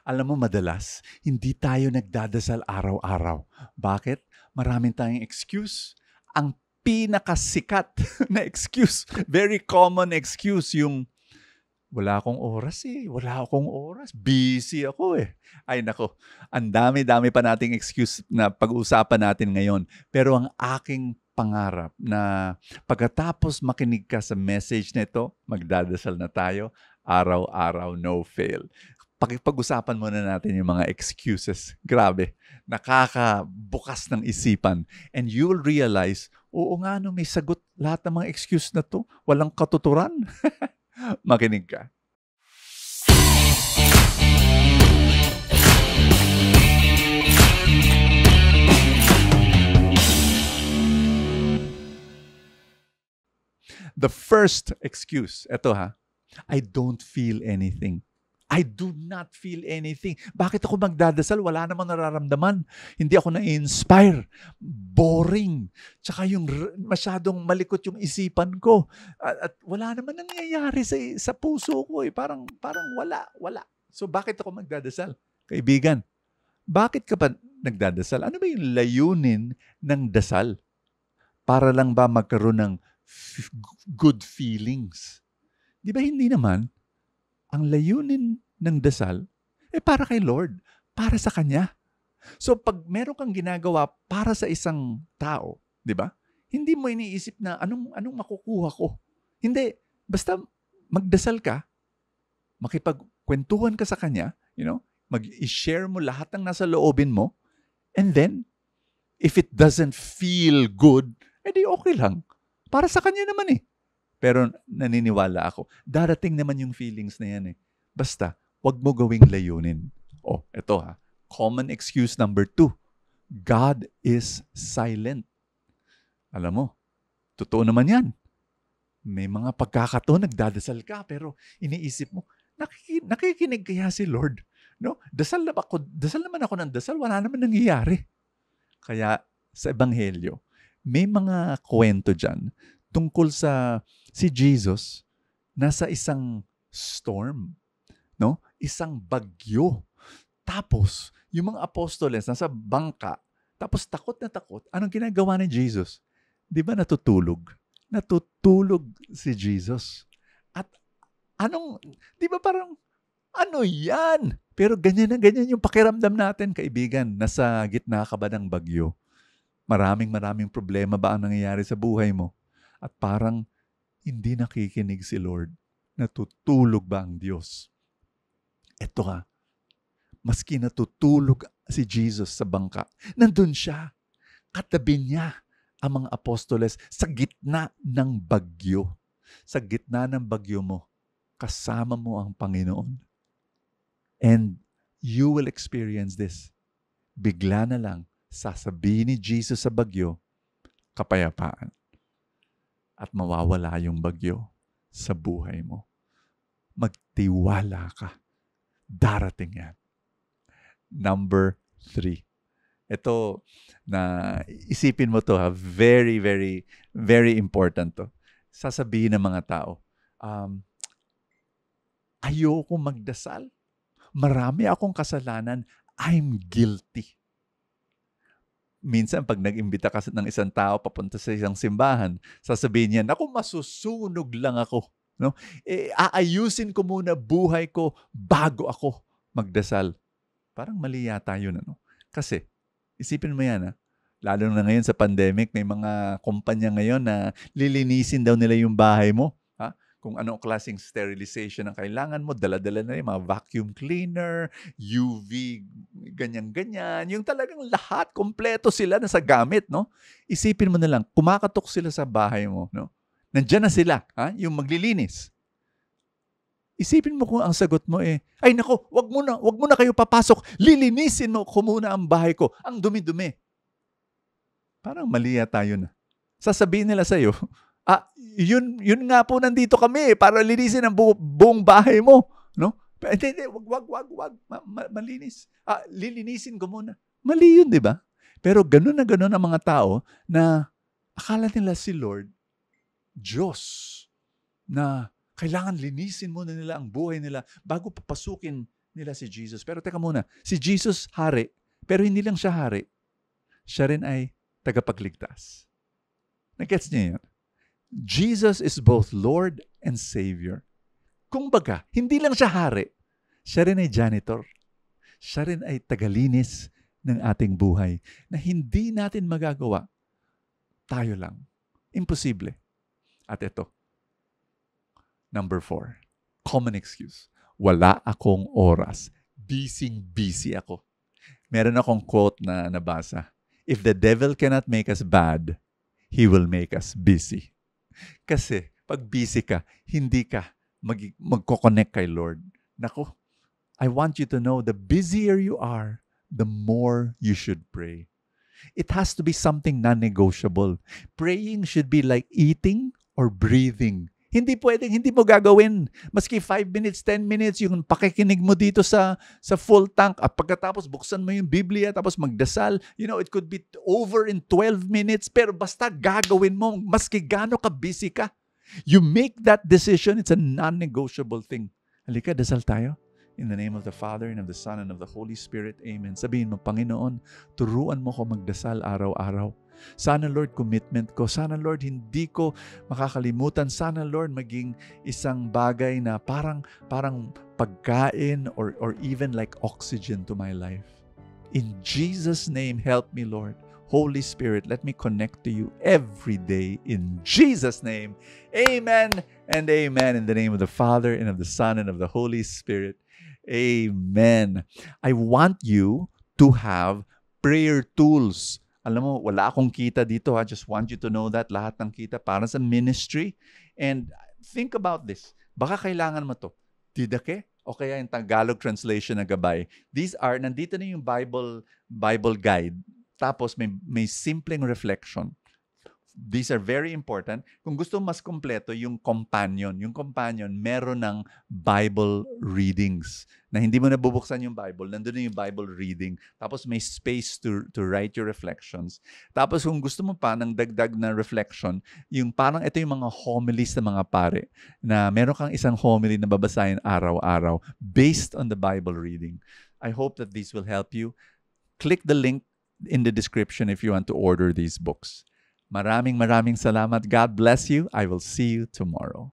Alam mo, madalas, hindi tayo nagdadasal araw-araw. Bakit? Maraming tayong excuse. Ang pinakasikat na excuse, very common excuse, yung wala akong oras wala akong oras, busy ako Ay nako, ang dami-dami pa nating excuse na pag-uusapan natin ngayon. Pero ang aking pangarap na pagkatapos makinig ka sa message nito, magdadasal na tayo, araw-araw, no fail. Pag-usapan muna natin yung mga excuses. Grabe, nakakabukas ng isipan. And you'll realize, oo nga no, may sagot lahat ng mga excuse na to. Walang katuturan. Makinig ka. The first excuse, eto I don't feel anything. I do not feel anything. Bakit ako magdadasal? Wala namang nararamdaman. Hindi ako na-inspire. Boring. Tsaka yung masyadong malikot yung isipan ko. At wala naman nangyayari sa puso ko Parang wala. So bakit ako magdadasal? Kaibigan, bakit ka pa nagdadasal? Ano ba yung layunin ng dasal? Para lang ba magkaroon ng good feelings? Di ba hindi naman? Ang layunin ng dasal, para kay Lord, para sa Kanya. So pag meron kang ginagawa para sa isang tao, di ba? Hindi mo iniisip na anong makukuha ko. Hindi, basta magdasal ka, makipagkwentuhan ka sa Kanya, mag-i-share mo lahat ng nasa loobin mo, and then, if it doesn't feel good, edi okay lang. Para sa Kanya naman Pero naniniwala ako, darating naman yung feelings na yan Basta, wag mo gawing layunin. Eto common excuse number 2. God is silent. Alam mo, totoo naman yan. May mga pagkakataon, nagdadasal ka, pero iniisip mo, nakikinig kaya si Lord? No? Dasal naman ako ng dasal, wala naman nangyayari. Kaya, sa Ebanghelyo, may mga kwento dyan tungkol sa si Jesus nasa isang storm, no? Isang bagyo. Tapos, yung mga apostoles nasa bangka, tapos takot na takot. Anong ginagawa ni Jesus? Di ba natutulog? Natutulog si Jesus. At di ba parang, ano yan? Pero ganyan na ganyan yung pakiramdam natin, kaibigan. Nasa gitna ka ba ng bagyo? Maraming problema ba ang nangyayari sa buhay mo? At parang hindi nakikinig si Lord. Natutulog ba ang Diyos? Eto maski natutulog si Jesus sa bangka, nandun siya. Katabi niya ang mga apostoles sa gitna ng bagyo. Sa gitna ng bagyo mo, kasama mo ang Panginoon. And you will experience this. Bigla na lang, sasabihin ni Jesus sa bagyo, kapayapaan. At mawawala yung bagyo sa buhay mo. Magtiwala ka. Darating yan. Number 3. Ito, na isipin mo to very, very, very important to. Sasabihin ng mga tao, ayoko magdasal. Marami akong kasalanan. I'm guilty. Minsan, pag nag-imbita ka ng isang tao papunta sa isang simbahan, sasabihin niya, naku, masusunog lang ako. No? Aayusin ko muna buhay ko bago ako magdasal. Parang mali yata yun. Kasi, isipin mo yan, lalo na ngayon sa pandemic, may mga kumpanya ngayon na lilinisin daw nila yung bahay mo. Kung anong klaseng sterilization ang kailangan mo, dala-dala na yung mga vacuum cleaner, UV, ganyan-ganyan. Yung talagang lahat, kompleto sila na sa gamit, no? Isipin mo na lang, kumakatok sila sa bahay mo, no? Nandiyan na sila, yung maglilinis. Isipin mo kung ang sagot mo ay nako, wag mo na kayo papasok, lilinisin mo ko muna ang bahay ko, ang dumi-dumi. Parang mali yata yun. Sasabihin nila sa'yo, yun nga po nandito kami para linisin ang buong bahay mo, no? Wag, malinis. Lilinisin ko muna. Mali yun, di ba? Pero ganun ang mga tao na akala nila si Lord, Diyos, na kailangan linisin muna nila ang buhay nila bago papasukin nila si Jesus. Pero teka muna, si Jesus hari, pero hindi lang siya hari. Siya rin ay tagapagligtas. Nag-gets niyo yun? Jesus is both Lord and Savior. Kung baga, hindi lang siya hari, siya rin ay janitor. Siya rin ay tagalinis ng ating buhay na hindi natin magagawa. Tayo lang. Imposible. At ito, number 4, common excuse. Wala akong oras. Busy ako. Meron akong quote na nabasa. If the devil cannot make us bad, he will make us busy. Kasi pag busy ka, hindi ka magko-connect kay Lord. Nako, I want you to know the busier you are, the more you should pray. It has to be something non-negotiable. Praying should be like eating or breathing. Hindi pwedeng, hindi mo gagawin. Maski 5 minutes, 10 minutes, yung pakikinig mo dito sa full tank at pagkatapos buksan mo yung Biblia tapos magdasal. You know, it could be over in 12 minutes pero basta gagawin mo maski gaano ka busy ka. You make that decision, it's a non-negotiable thing. Halika, dasal tayo. In the name of the Father, and of the Son, and of the Holy Spirit. Amen. Sabihin mo, Panginoon, turuan mo ko magdasal araw-araw. Sana, Lord, commitment ko. Sana, Lord, hindi ko makakalimutan. Sana, Lord, maging isang bagay na parang pagkain or even like oxygen to my life. In Jesus' name, help me, Lord. Holy Spirit, let me connect to you every day. In Jesus' name, amen and amen. In the name of the Father, and of the Son, and of the Holy Spirit. Amen. I want you to have prayer tools. Alam mo, wala akong kita dito. I just want you to know that lahat ng kita para sa ministry. And think about this. Baka kailangan mo to. Didake? O kaya yung Tagalog translation na gabay. These are, nandito na yung Bible guide. Tapos may simpleng reflection. These are very important. Kung gusto mas kompleto, yung companion. Yung companion, meron ng Bible readings. Na hindi mo nabubuksan yung Bible, nandun na yung Bible reading. Tapos may space to write your reflections. Tapos kung gusto mo pa ng dagdag na reflection, yung parang ito yung mga homilies ng mga pare. Na meron kang isang homily na babasahin araw-araw based on the Bible reading. I hope that these will help you. Click the link in the description if you want to order these books. Maraming salamat. God bless you. I will see you tomorrow.